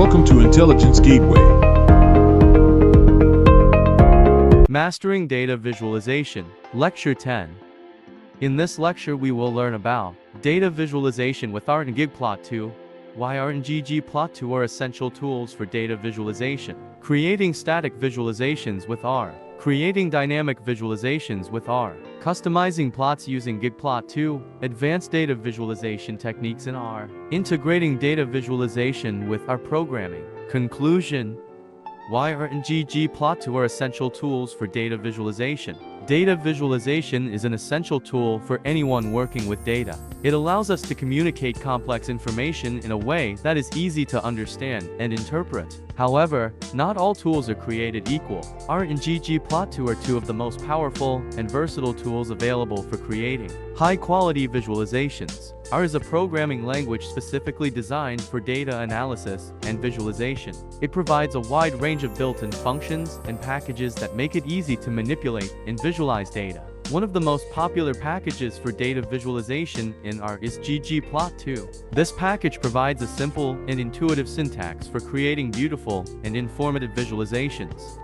Welcome to Intelligence Gateway. Mastering Data Visualization, Lecture 10. In this lecture we will learn about data visualization with R and ggplot2, why R and ggplot2 are essential tools for data visualization, creating static visualizations with R, creating dynamic visualizations with R, customizing plots using ggplot2, advanced data visualization techniques in R, integrating data visualization with R programming. Conclusion: why R and ggplot2 are essential tools for data visualization. Data visualization is an essential tool for anyone working with data. It allows us to communicate complex information in a way that is easy to understand and interpret. However, not all tools are created equal. R and ggplot2 are two of the most powerful and versatile tools available for creating high-quality visualizations. R is a programming language specifically designed for data analysis and visualization. It provides a wide range of built-in functions and packages that make it easy to manipulate and visualize data. One of the most popular packages for data visualization in R is ggplot2. This package provides a simple and intuitive syntax for creating beautiful and informative visualizations.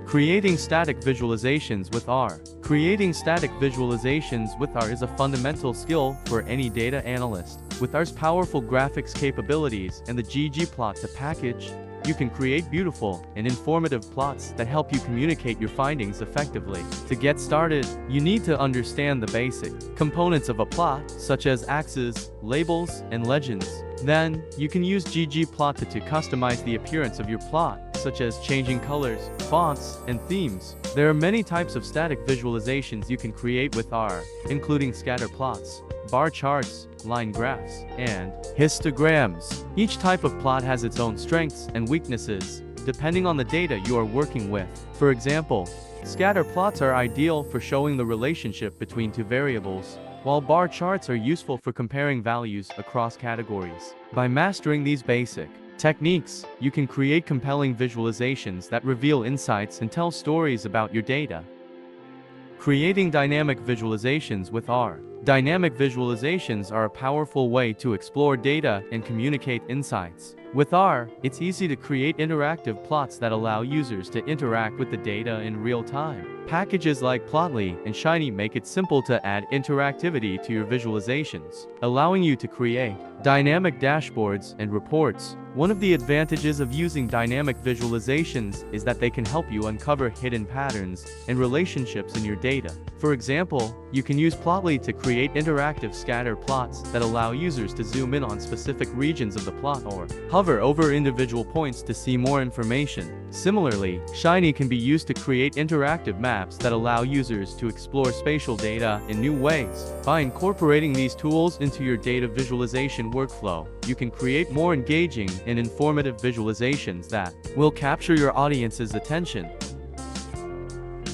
Creating static visualizations with R. Creating static visualizations with R is a fundamental skill for any data analyst. With R's powerful graphics capabilities and the ggplot2 package, you can create beautiful and informative plots that help you communicate your findings effectively. To get started, you need to understand the basic components of a plot, such as axes, labels, and legends. Then, you can use ggplot2 to customize the appearance of your plot, such as changing colors, fonts, and themes. There are many types of static visualizations you can create with R, including scatter plots, bar charts, line graphs, and histograms. Each type of plot has its own strengths and weaknesses, depending on the data you are working with. For example, scatter plots are ideal for showing the relationship between two variables, while bar charts are useful for comparing values across categories. By mastering these basic techniques, you can create compelling visualizations that reveal insights and tell stories about your data. Creating dynamic visualizations with R. Dynamic visualizations are a powerful way to explore data and communicate insights. With R, it's easy to create interactive plots that allow users to interact with the data in real time. Packages like Plotly and Shiny make it simple to add interactivity to your visualizations, allowing you to create dynamic dashboards and reports. One of the advantages of using dynamic visualizations is that they can help you uncover hidden patterns and relationships in your data. For example, you can use Plotly to create interactive scatter plots that allow users to zoom in on specific regions of the plot or hover over individual points to see more information. Similarly, Shiny can be used to create interactive maps that allow users to explore spatial data in new ways. By incorporating these tools into your data visualization workflow, you can create more engaging and informative visualizations that will capture your audience's attention.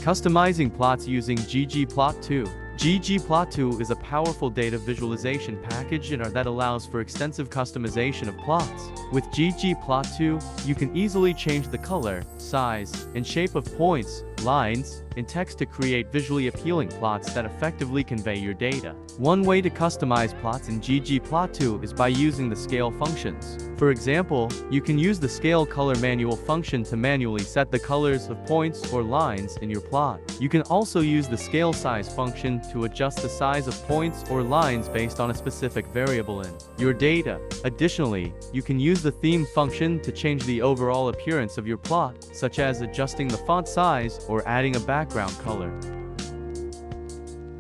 Customizing plots using ggplot2. ggplot2 is a powerful data visualization package in R that allows for extensive customization of plots. With ggplot2, you can easily change the color, size, and shape of points, lines, and text to create visually appealing plots that effectively convey your data. One way to customize plots in ggplot2 is by using the scale functions. For example, you can use the scale color manual function to manually set the colors of points or lines in your plot. You can also use the scale size function to adjust the size of points or lines based on a specific variable in your data. Additionally, you can use the theme function to change the overall appearance of your plot, such as adjusting the font size or adding a background color.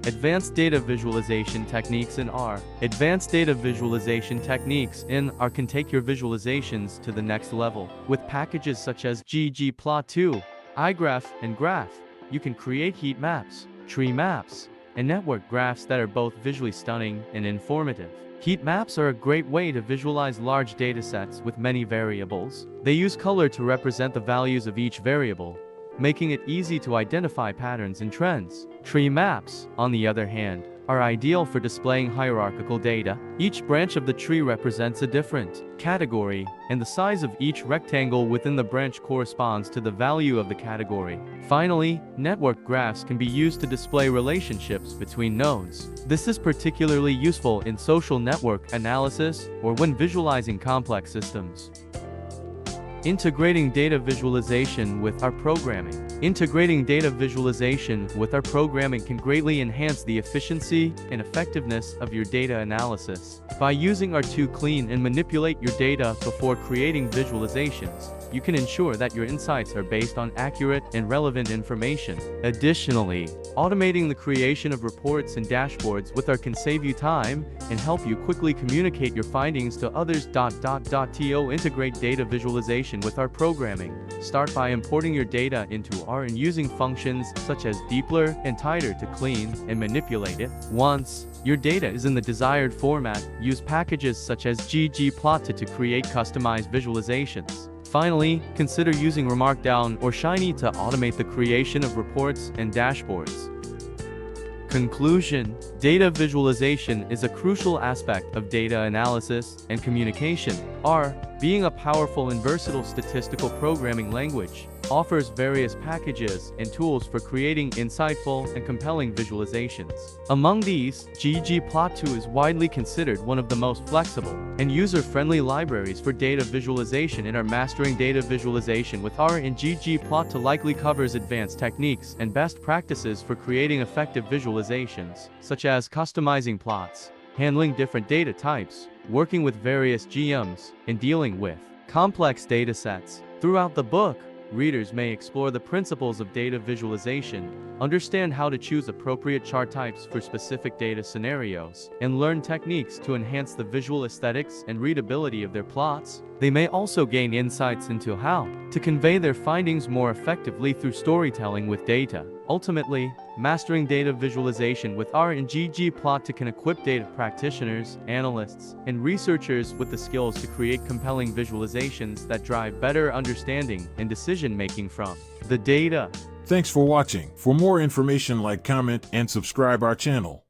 Advanced data visualization techniques in R. Advanced data visualization techniques in R can take your visualizations to the next level. With packages such as ggplot2, iGraph, and Graph, you can create heat maps, tree maps, and network graphs that are both visually stunning and informative. Heat maps are a great way to visualize large datasets with many variables. They use color to represent the values of each variable, making it easy to identify patterns and trends. Tree maps, on the other hand, are ideal for displaying hierarchical data. Each branch of the tree represents a different category, and the size of each rectangle within the branch corresponds to the value of the category. Finally, network graphs can be used to display relationships between nodes. This is particularly useful in social network analysis or when visualizing complex systems. Integrating data visualization with our programming. Integrating data visualization with our programming can greatly enhance the efficiency and effectiveness of your data analysis. By using R2 clean and manipulate your data before creating visualizations, you can ensure that your insights are based on accurate and relevant information. Additionally, automating the creation of reports and dashboards with R can save you time and help you quickly communicate your findings to others. To integrate data visualization with our programming. Start by importing your data into R and using functions such as deepler and tighter to clean and manipulate it. Once your data is in the desired format, use packages such as ggplot2 to create customized visualizations. Finally, consider using Markdown or Shiny to automate the creation of reports and dashboards. Conclusion: data visualization is a crucial aspect of data analysis and communication. R, being a powerful and versatile statistical programming language, offers various packages and tools for creating insightful and compelling visualizations. Among these, ggplot2 is widely considered one of the most flexible and user-friendly libraries for data visualization. In our Mastering Data Visualization with R and ggplot2 likely covers advanced techniques and best practices for creating effective visualizations, such as customizing plots, handling different data types, working with various GMs, and dealing with complex data sets. Throughout the book, readers may explore the principles of data visualization, understand how to choose appropriate chart types for specific data scenarios, and learn techniques to enhance the visual aesthetics and readability of their plots. They may also gain insights into how to convey their findings more effectively through storytelling with data. Ultimately, mastering data visualization with R and ggplot2 can equip data practitioners, analysts, and researchers with the skills to create compelling visualizations that drive better understanding and decision-making from the data. Thanks for watching. For more information, like, comment, and subscribe our channel.